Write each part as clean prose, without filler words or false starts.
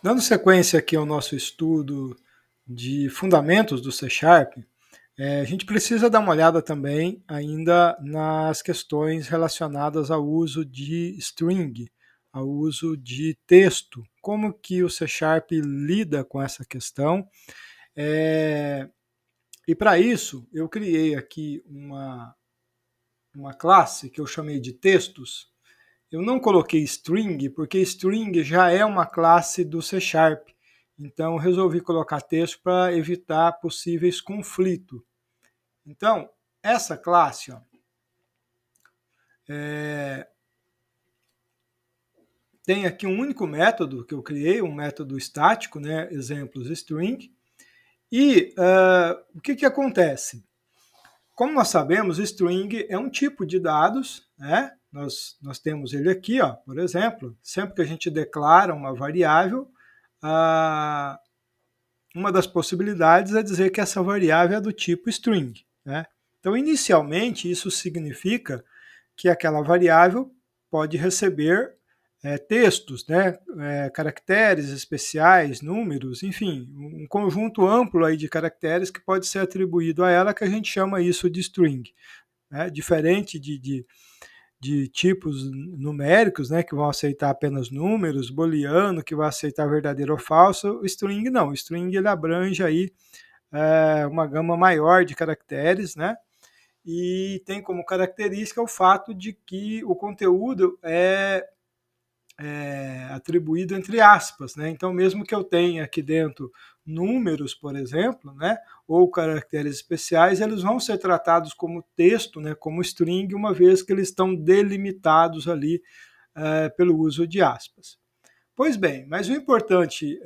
Dando sequência aqui ao nosso estudo de fundamentos do C Sharp, a gente precisa dar uma olhada também ainda nas questões relacionadas ao uso de string, ao uso de texto, como que o C Sharp lida com essa questão. E para isso, eu criei aqui uma classe que eu chamei de textos. Eu não coloquei string, porque string já é uma classe do C Sharp. Então, eu resolvi colocar texto para evitar possíveis conflitos. Então, essa classe tem aqui um único método que eu criei, um método estático, né? Exemplos string. E o que acontece? Como nós sabemos, string é um tipo de dados, né? Nós temos ele aqui, por exemplo, sempre que a gente declara uma variável, uma das possibilidades é dizer que essa variável é do tipo string, né? Então, inicialmente, isso significa que aquela variável pode receber textos, né? Caracteres especiais, números, enfim, um conjunto amplo aí de caracteres que pode ser atribuído a ela, que a gente chama isso de string, né? Diferente de tipos numéricos, né, que vão aceitar apenas números, booleano, que vai aceitar verdadeiro ou falso, o string não. O string ele abrange aí uma gama maior de caracteres, né, e tem como característica o fato de que o conteúdo é atribuído entre aspas, né? Então, mesmo que eu tenha aqui dentro números, por exemplo, né, ou caracteres especiais, eles vão ser tratados como texto, né, como string, uma vez que eles estão delimitados ali pelo uso de aspas. Pois bem, mas o importante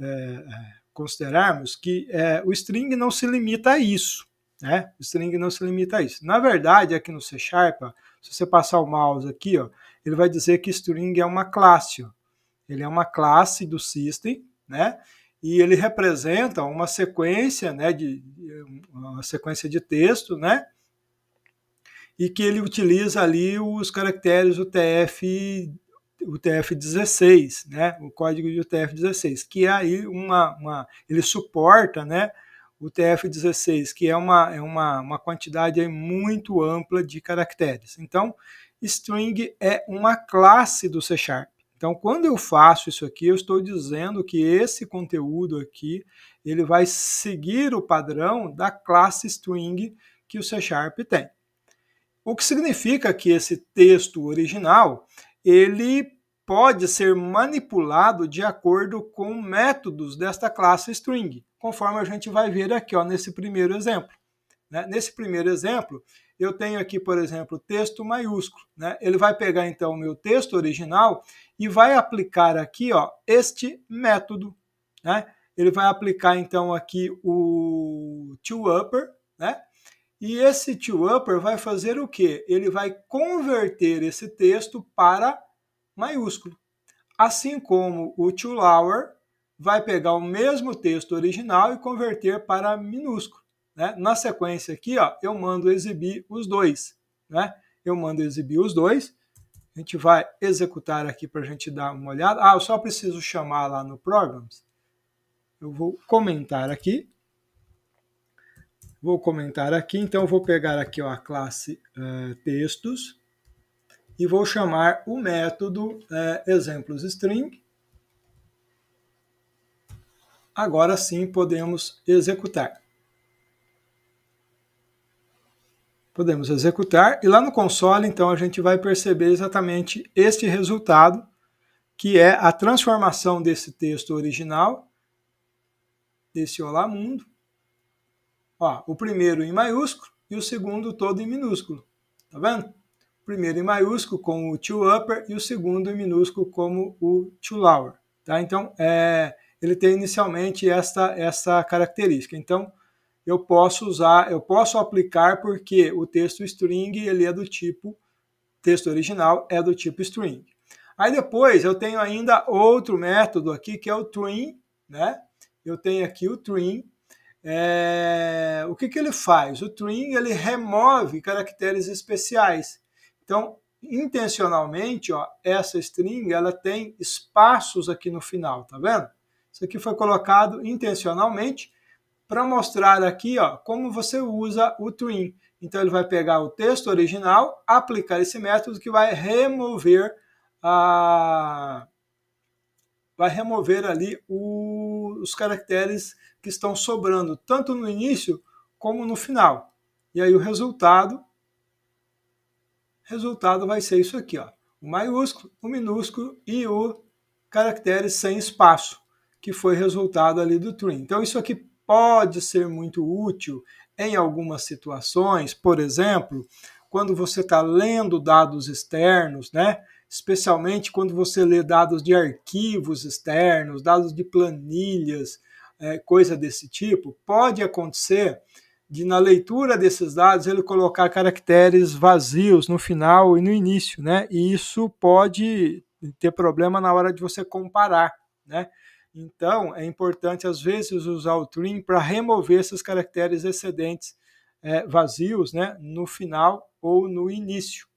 considerarmos que o string não se limita a isso, né? O string não se limita a isso. Na verdade, aqui no C Sharp, se você passar o mouse aqui, ele vai dizer que string é uma classe. Ele é uma classe do system, né? E ele representa uma sequência, né, uma sequência de texto, né? E que ele utiliza ali os caracteres UTF-16, né? O código de UTF-16, que é aí ele suporta, né, o UTF-16, que é uma quantidade aí muito ampla de caracteres. Então, string é uma classe do C Sharp. Então, quando eu faço isso aqui, eu estou dizendo que esse conteúdo aqui, ele vai seguir o padrão da classe string que o C Sharp tem. O que significa que esse texto original, ele pode ser manipulado de acordo com métodos desta classe string, conforme a gente vai ver aqui nesse primeiro exemplo. Né? Nesse primeiro exemplo, eu tenho aqui, por exemplo, texto maiúsculo. Né? Ele vai pegar, então, o meu texto original e vai aplicar aqui este método. Né? Ele vai aplicar, então, aqui o toUpper, né? E esse toUpper vai fazer o quê? Ele vai converter esse texto para maiúsculo. Assim como o toLower vai pegar o mesmo texto original e converter para minúsculo. Né? Na sequência aqui, eu mando exibir os dois. Né? Eu mando exibir os dois. A gente vai executar aqui para a gente dar uma olhada. Eu só preciso chamar lá no Programs. Eu vou comentar aqui. Então eu vou pegar aqui a classe textos e vou chamar o método exemplos string. Agora sim podemos executar. Podemos executar e lá no console, então, a gente vai perceber exatamente este resultado, que é a transformação desse texto original, desse Olá Mundo, o primeiro em maiúsculo e o segundo todo em minúsculo. Tá vendo? O primeiro em maiúsculo com o toUpper e o segundo em minúsculo como o toLower. Tá? Então, ele tem inicialmente essa característica. Então, eu posso aplicar porque o texto string ele é do tipo, texto original é do tipo string. Aí depois eu tenho ainda outro método aqui que é o trim, né? Eu tenho aqui o trim. O que ele faz? O trim ele remove caracteres especiais. Então, intencionalmente, essa string ela tem espaços aqui no final, tá vendo? Isso aqui foi colocado intencionalmente para mostrar aqui, ó, como você usa o tween. Então ele vai pegar o texto original, aplicar esse método que vai remover ali os caracteres que estão sobrando, tanto no início como no final. E aí o resultado vai ser isso aqui, ó, o maiúsculo, o minúsculo e o caractere sem espaço, que foi resultado ali do tween. Então isso aqui pode ser muito útil em algumas situações, por exemplo, quando você está lendo dados externos, né? Especialmente quando você lê dados de arquivos externos, dados de planilhas, coisa desse tipo, pode acontecer de, na leitura desses dados, ele colocar caracteres vazios no final e no início, né? E isso pode ter problema na hora de você comparar, né? Então, é importante, às vezes, usar o tween para remover esses caracteres excedentes vazios, né? No final ou no início.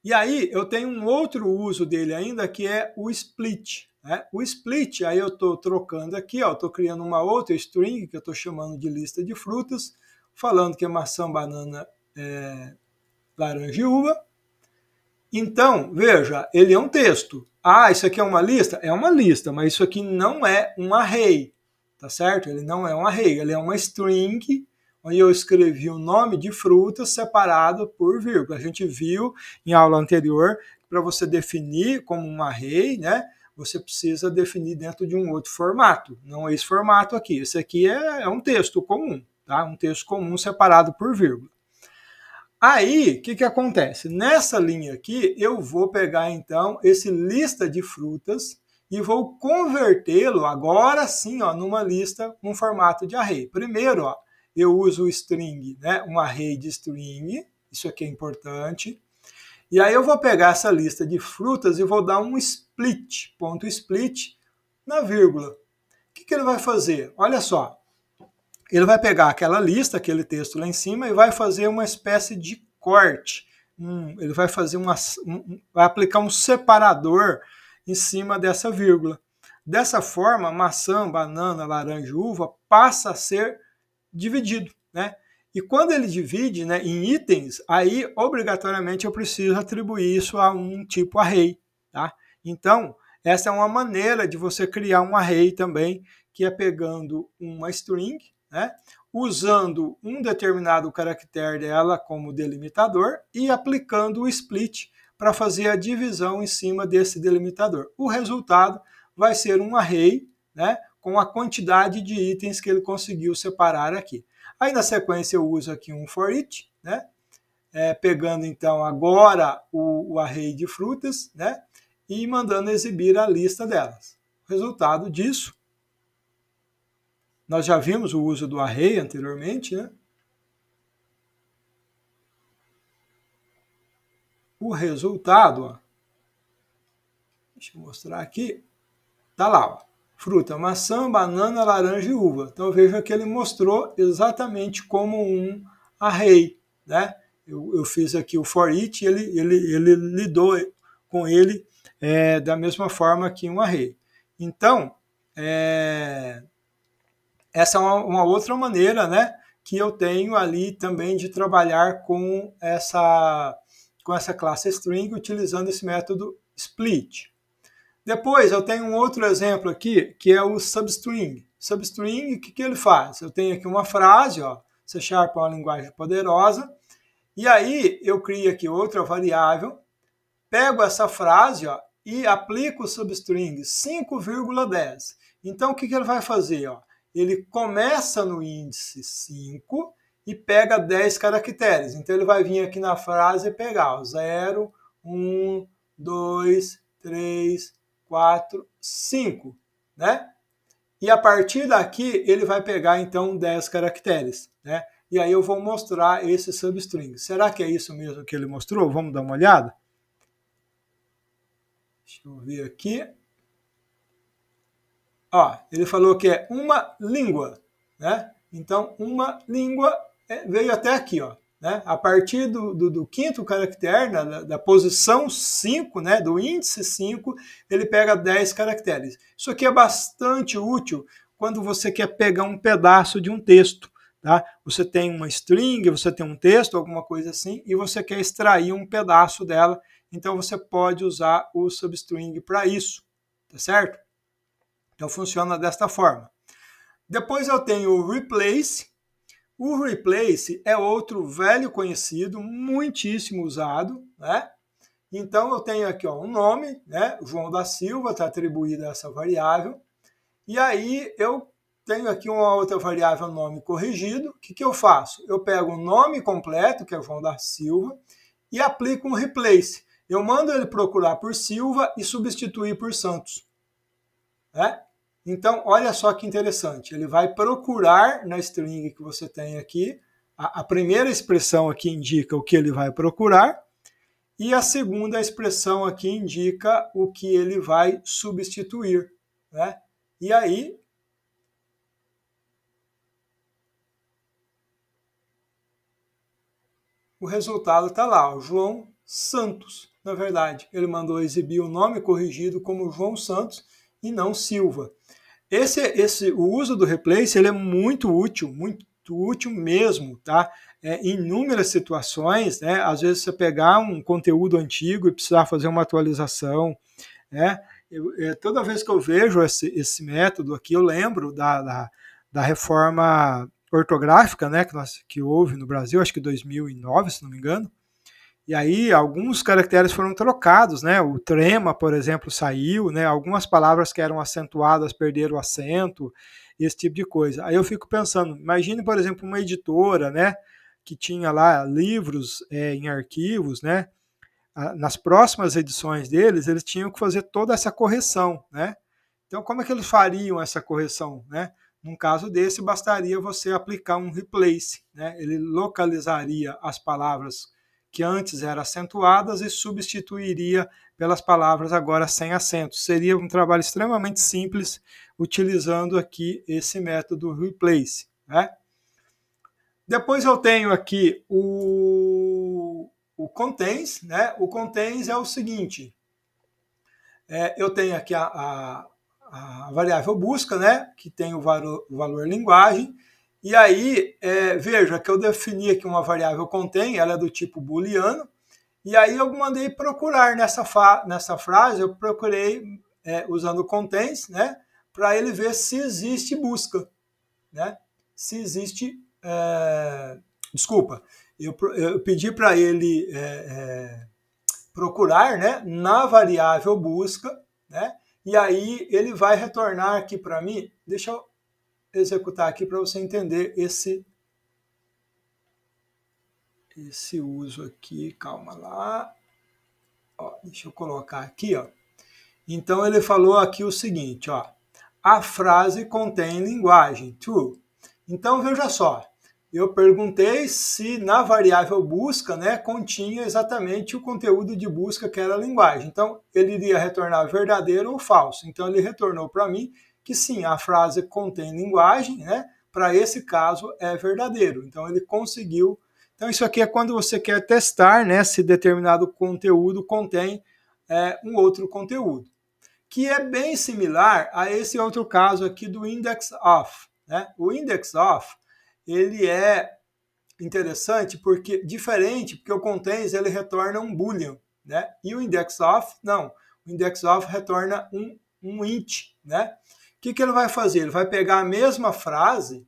E aí, eu tenho um outro uso dele ainda, que é o split. Né? O split, aí eu estou trocando aqui, estou criando uma outra string, que eu estou chamando de lista de frutas, falando que é maçã, banana, laranja e uva. Então, veja, ele é um texto. Ah, isso aqui é uma lista? É uma lista, mas isso aqui não é um array, tá certo? Ele não é um array, ele é uma string, onde eu escrevi o nome de frutas separado por vírgula. A gente viu em aula anterior que para você definir como um array, né, você precisa definir dentro de um outro formato, não é esse formato aqui. Esse aqui é um texto comum, tá? Um texto comum separado por vírgula. Aí, o que acontece? Nessa linha aqui, eu vou pegar, então, esse lista de frutas e vou convertê-lo, agora sim, ó, numa lista, num formato de array. Primeiro, ó, eu uso o string, né, um array de string, isso aqui é importante. E aí eu vou pegar essa lista de frutas e vou dar um split, ponto split, na vírgula. O que ele vai fazer? Olha só. Ele vai pegar aquela lista, aquele texto lá em cima, e vai fazer uma espécie de corte. Ele vai fazer vai aplicar um separador em cima dessa vírgula. Dessa forma, maçã, banana, laranja e uva passa a ser dividido, né? E quando ele divide, né, em itens, aí obrigatoriamente eu preciso atribuir isso a um tipo array, tá? Então, essa é uma maneira de você criar um array também, que é pegando uma string, né, usando um determinado caractere dela como delimitador e aplicando o split para fazer a divisão em cima desse delimitador. O resultado vai ser um array, né, com a quantidade de itens que ele conseguiu separar aqui. Aí na sequência eu uso aqui um for each, né, pegando então agora o array de frutas, né, e mandando exibir a lista delas. O resultado disso, nós já vimos o uso do array anteriormente, né? O resultado, ó, deixa eu mostrar aqui, tá lá, ó, fruta, maçã, banana, laranja e uva. Então veja que ele mostrou exatamente como um array, né? Eu fiz aqui o for each e ele lidou com ele da mesma forma que um array. Então, essa é uma outra maneira, né, que eu tenho ali também de trabalhar com essa classe string utilizando esse método split. Depois eu tenho um outro exemplo aqui, que é o substring. Substring, o que ele faz? Eu tenho aqui uma frase, ó, C# é uma linguagem poderosa, e aí eu crio aqui outra variável, pego essa frase, ó, e aplico o substring 5,10. Então o que ele vai fazer? Ó? Ele começa no índice 5 e pega 10 caracteres. Então ele vai vir aqui na frase e pegar ó, 0, 1, 2, 3, 4, 5, né? E a partir daqui ele vai pegar então 10 caracteres, né? E aí eu vou mostrar esse substring. Será que é isso mesmo que ele mostrou? Vamos dar uma olhada? Deixa eu ver aqui. Ó, ele falou que é uma língua, né? Então, uma língua veio até aqui, ó. né? A partir do quinto caractere, da posição 5, né? Do índice 5, ele pega 10 caracteres. Isso aqui é bastante útil quando você quer pegar um pedaço de um texto. Tá? Você tem uma string, você tem um texto, alguma coisa assim, e você quer extrair um pedaço dela, então você pode usar o substring para isso, tá certo? Então funciona desta forma. Depois eu tenho o replace. O replace é outro velho conhecido, muitíssimo usado, né? Então eu tenho aqui um nome, né? João da Silva, está atribuído a essa variável, e aí eu tenho aqui uma outra variável nome corrigido. O que eu faço? Eu pego o nome completo, que é João da Silva, e aplico um replace. Eu mando ele procurar por Silva e substituir por Santos. Né? Então, olha só que interessante. Ele vai procurar na string que você tem aqui. A primeira expressão aqui indica o que ele vai procurar. E a segunda expressão aqui indica o que ele vai substituir. Né? E aí, o resultado está lá, o João Santos. Na verdade, ele mandou exibir o nome corrigido como João Santos e não Silva. O uso do replace ele é muito útil mesmo, tá? Em inúmeras situações, né? Às vezes você pegar um conteúdo antigo e precisar fazer uma atualização, né? Toda vez que eu vejo esse método aqui, eu lembro da reforma ortográfica, né, que houve no Brasil, acho que 2009, se não me engano. E aí alguns caracteres foram trocados, né? O trema, por exemplo, saiu, né? Algumas palavras que eram acentuadas perderam o acento, esse tipo de coisa. Aí eu fico pensando, imagine, por exemplo, uma editora, né, que tinha lá livros em arquivos, né? Nas próximas edições deles, eles tinham que fazer toda essa correção, né? Então, como é que eles fariam essa correção, né? Num caso desse, bastaria você aplicar um replace, né? Ele localizaria as palavras que antes eram acentuadas e substituiria pelas palavras agora sem acento. Seria um trabalho extremamente simples utilizando aqui esse método replace, né? Depois eu tenho aqui o contains, né? O contains é o seguinte, eu tenho aqui a variável busca, né? Que tem o valor linguagem, e aí veja que eu defini aqui uma variável contain, ela é do tipo booleano, e aí eu mandei procurar nessa frase, eu procurei usando contains, né? Para ele ver se existe busca, né? Se existe desculpa, eu pedi para ele procurar, né, na variável busca, né, e aí ele vai retornar aqui para mim. Deixa eu executar aqui para você entender esse uso aqui. Calma lá. Ó, deixa eu colocar aqui. Ó. Então ele falou aqui o seguinte, ó, a frase contém linguagem, true. Então veja só, eu perguntei se na variável busca, né, continha exatamente o conteúdo de busca que era a linguagem. Então ele iria retornar verdadeiro ou falso. Então ele retornou para mim que sim, a frase contém linguagem, né? Para esse caso é verdadeiro. Então ele conseguiu. Então isso aqui é quando você quer testar, né, se determinado conteúdo contém um outro conteúdo, que é bem similar a esse outro caso aqui do index of. Né? O index of ele é interessante porque diferente, porque o contains ele retorna um boolean, né? E o index of não. O index of retorna um int, né? O que ele vai fazer? Ele vai pegar a mesma frase.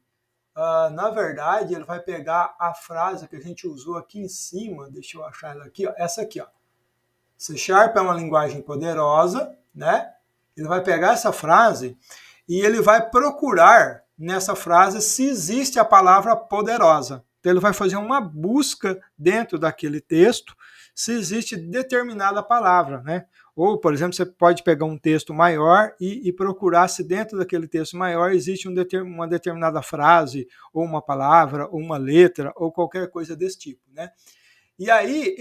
Na verdade, ele vai pegar a frase que a gente usou aqui em cima. Deixa eu achar ela aqui, ó, essa aqui, ó. C# é uma linguagem poderosa, né? Ele vai pegar essa frase e ele vai procurar nessa frase se existe a palavra poderosa. Então ele vai fazer uma busca dentro daquele texto se existe determinada palavra, né? Ou, por exemplo, você pode pegar um texto maior e procurar se dentro daquele texto maior existe uma determinada frase, ou uma palavra, ou uma letra, ou qualquer coisa desse tipo, né? E aí,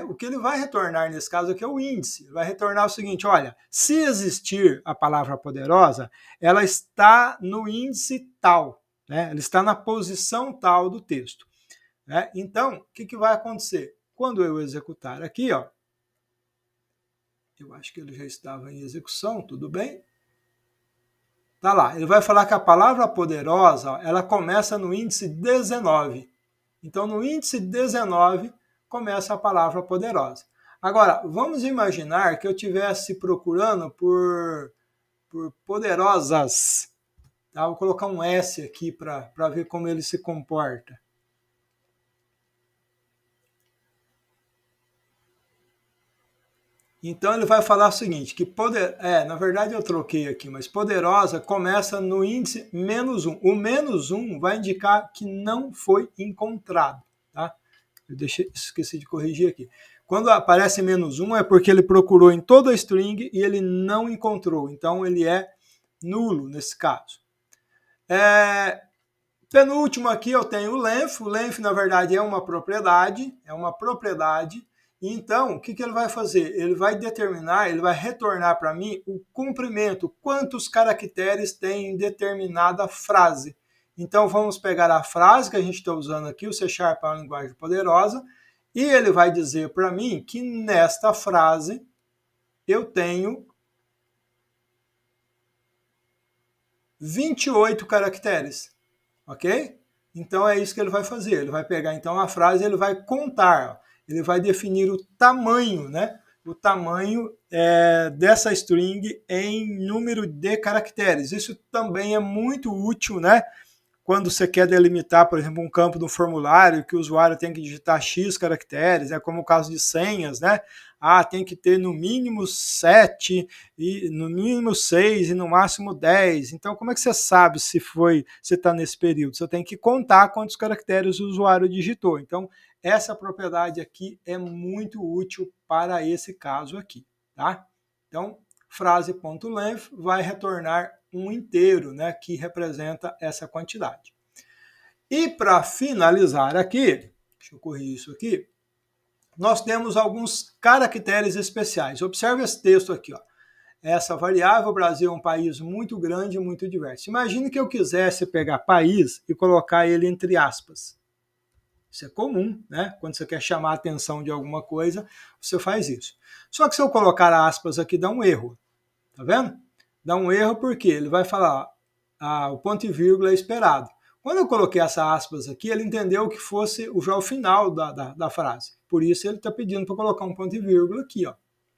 o que ele vai retornar nesse caso aqui é o índice. Ele vai retornar o seguinte, olha, se existir a palavra poderosa, ela está no índice tal, né? Ela está na posição tal do texto. né? Então, o que vai acontecer? Quando eu executar aqui, ó, eu acho que ele já estava em execução, tudo bem? Tá lá, ele vai falar que a palavra poderosa, ela começa no índice 19. Então, no índice 19, começa a palavra poderosa. Agora, vamos imaginar que eu estivesse procurando por poderosas. Tá? Vou colocar um S aqui para ver como ele se comporta. Então ele vai falar o seguinte, que na verdade eu troquei aqui, mas poderosa começa no índice -1. O -1 vai indicar que não foi encontrado. Tá? Eu esqueci de corrigir aqui. Quando aparece -1 é porque ele procurou em toda a string e ele não encontrou. Então ele é nulo nesse caso. Penúltimo aqui eu tenho o length. O length, na verdade, é uma propriedade. Então, o que ele vai fazer? Ele vai determinar, ele vai retornar para mim o comprimento, quantos caracteres tem em determinada frase. Então, vamos pegar a frase que a gente está usando aqui, o C# é uma linguagem poderosa, e ele vai dizer para mim que nesta frase eu tenho 28 caracteres, ok? Então, é isso que ele vai fazer. Ele vai pegar, então, a frase e ele vai contar, ó. Ele vai definir o tamanho, né? O tamanho dessa string em número de caracteres. Isso também é muito útil, né? Quando você quer delimitar, por exemplo, um campo do formulário que o usuário tem que digitar X caracteres, como o caso de senhas, né? Tem que ter no mínimo 7, e no mínimo 6 e no máximo 10. Então, como é que você sabe se está nesse período? Você tem que contar quantos caracteres o usuário digitou. Então, essa propriedade aqui é muito útil para esse caso aqui, tá? Então, frase.length vai retornar um inteiro, né, que representa essa quantidade. E para finalizar aqui, deixa eu corrigir isso aqui, nós temos alguns caracteres especiais. Observe esse texto aqui, ó. Essa variável, o Brasil é um país muito grande e muito diverso. Imagine que eu quisesse pegar país e colocar ele entre aspas. Isso é comum, né? Quando você quer chamar a atenção de alguma coisa, você faz isso. Só que se eu colocar aspas aqui, dá um erro. Tá vendo? Dá um erro porque ele vai falar o ponto e vírgula é esperado. Quando eu coloquei essa aspas aqui, ele entendeu que fosse já o final da frase. Por isso ele está pedindo para eu colocar um ponto e vírgula aqui, ó.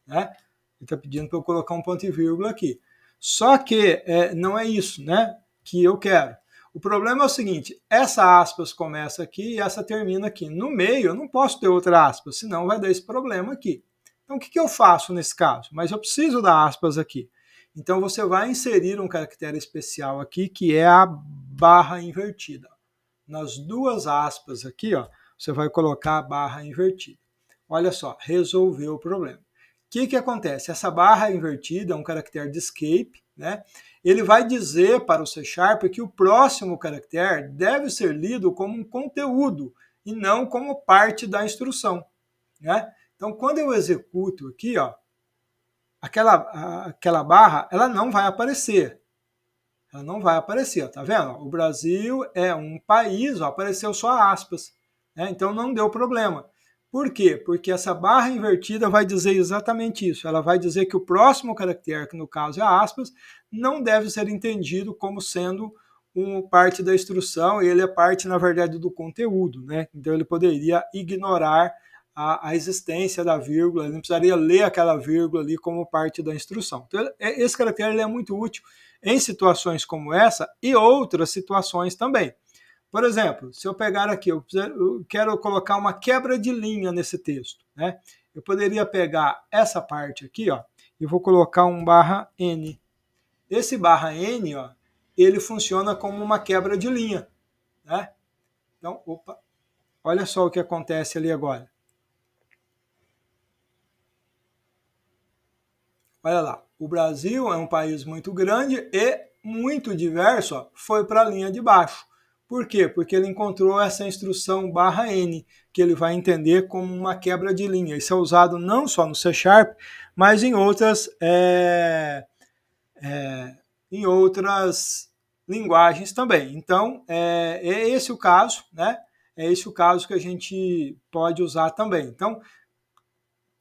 Né? Ele está pedindo para eu colocar um ponto e vírgula aqui. Só que não é isso, né, que eu quero. O problema é o seguinte, essa aspas começa aqui e essa termina aqui. No meio eu não posso ter outra aspas, senão vai dar esse problema aqui. Então o que eu faço nesse caso? Mas eu preciso da aspas aqui. Então você vai inserir um caractere especial aqui, que é a barra invertida. Nas duas aspas aqui, ó, você vai colocar a barra invertida. Olha só, resolveu o problema. O que acontece? Essa barra invertida é um caractere de escape, né? Ele vai dizer para o C# que o próximo caractere deve ser lido como um conteúdo e não como parte da instrução, né? Então, quando eu executo aqui, ó, aquela barra, ela não vai aparecer. Ela não vai aparecer, ó, tá vendo? O Brasil é um país, ó, apareceu só aspas, né? Então não deu problema. Por quê? Porque essa barra invertida vai dizer exatamente isso. Ela vai dizer que o próximo caractere, que no caso é aspas, não deve ser entendido como sendo parte da instrução, e ele é parte, na verdade, do conteúdo, né? Então ele poderia ignorar a existência da vírgula, ele não precisaria ler aquela vírgula ali como parte da instrução. Então, esse caractere ele é muito útil em situações como essa e outras situações também. Por exemplo, se eu pegar aqui, eu quero colocar uma quebra de linha nesse texto, né? Eu poderia pegar essa parte aqui, ó, e vou colocar um /n. Esse /n, ó, ele funciona como uma quebra de linha, né? Então, opa, olha só o que acontece ali agora. Olha lá, o Brasil é um país muito grande e muito diverso, ó, foi para a linha de baixo. Por quê? Porque ele encontrou essa instrução /n, que ele vai entender como uma quebra de linha. Isso é usado não só no C#, mas em outras linguagens também. Então, é esse o caso, né? é esse o caso que a gente pode usar também. Então,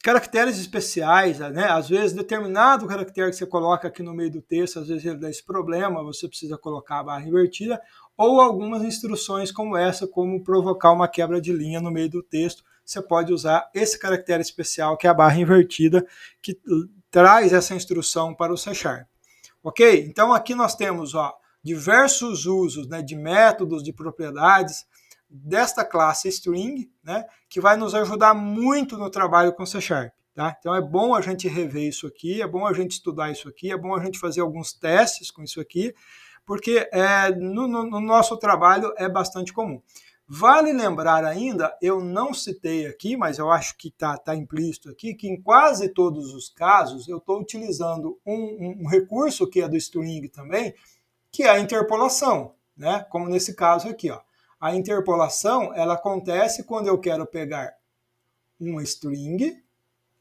caracteres especiais, né? Às vezes determinado caractere que você coloca aqui no meio do texto, às vezes ele dá esse problema, você precisa colocar a barra invertida, ou algumas instruções como essa, como provocar uma quebra de linha no meio do texto, você pode usar esse caractere especial, que é a barra invertida, que traz essa instrução para o C#. Ok? Então aqui nós temos diversos usos, né, de métodos, de propriedades desta classe string, né, que vai nos ajudar muito no trabalho com C#. Tá? Então é bom a gente rever isso aqui, é bom a gente estudar isso aqui, é bom a gente fazer alguns testes com isso aqui, porque no nosso trabalho é bastante comum. Vale lembrar ainda, eu não citei aqui, mas eu acho que tá implícito aqui, que em quase todos os casos eu estou utilizando um recurso que é do string também, que é a interpolação, né? Como nesse caso aqui. A interpolação ela acontece quando eu quero pegar uma string,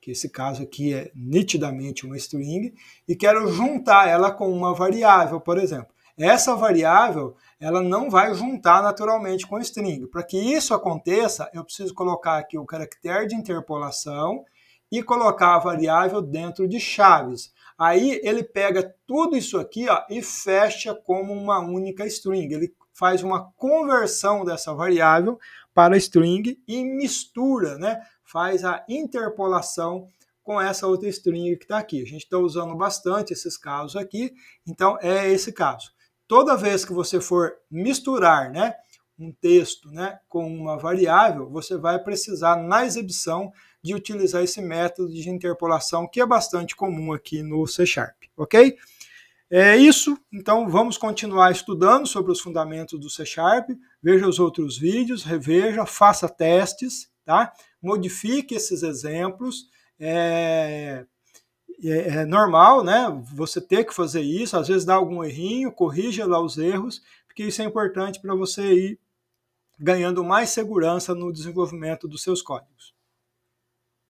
que esse caso aqui é nitidamente uma string, e quero juntar ela com uma variável, por exemplo. Essa variável ela não vai juntar naturalmente com a string. Para que isso aconteça, eu preciso colocar aqui o caractere de interpolação e colocar a variável dentro de chaves. Aí ele pega tudo isso aqui e fecha como uma única string. Ele faz uma conversão dessa variável para string e mistura, né? Faz a interpolação com essa outra string que está aqui. A gente está usando bastante esses casos aqui, então é esse caso. Toda vez que você for misturar, né, um texto, né, com uma variável, você vai precisar, na exibição, de utilizar esse método de interpolação, que é bastante comum aqui no C#, ok? É isso, então vamos continuar estudando sobre os fundamentos do C#, veja os outros vídeos, reveja, faça testes, tá? Modifique esses exemplos, é normal, né? Você ter que fazer isso, às vezes dá algum errinho, corrija lá os erros, porque isso é importante para você ir ganhando mais segurança no desenvolvimento dos seus códigos.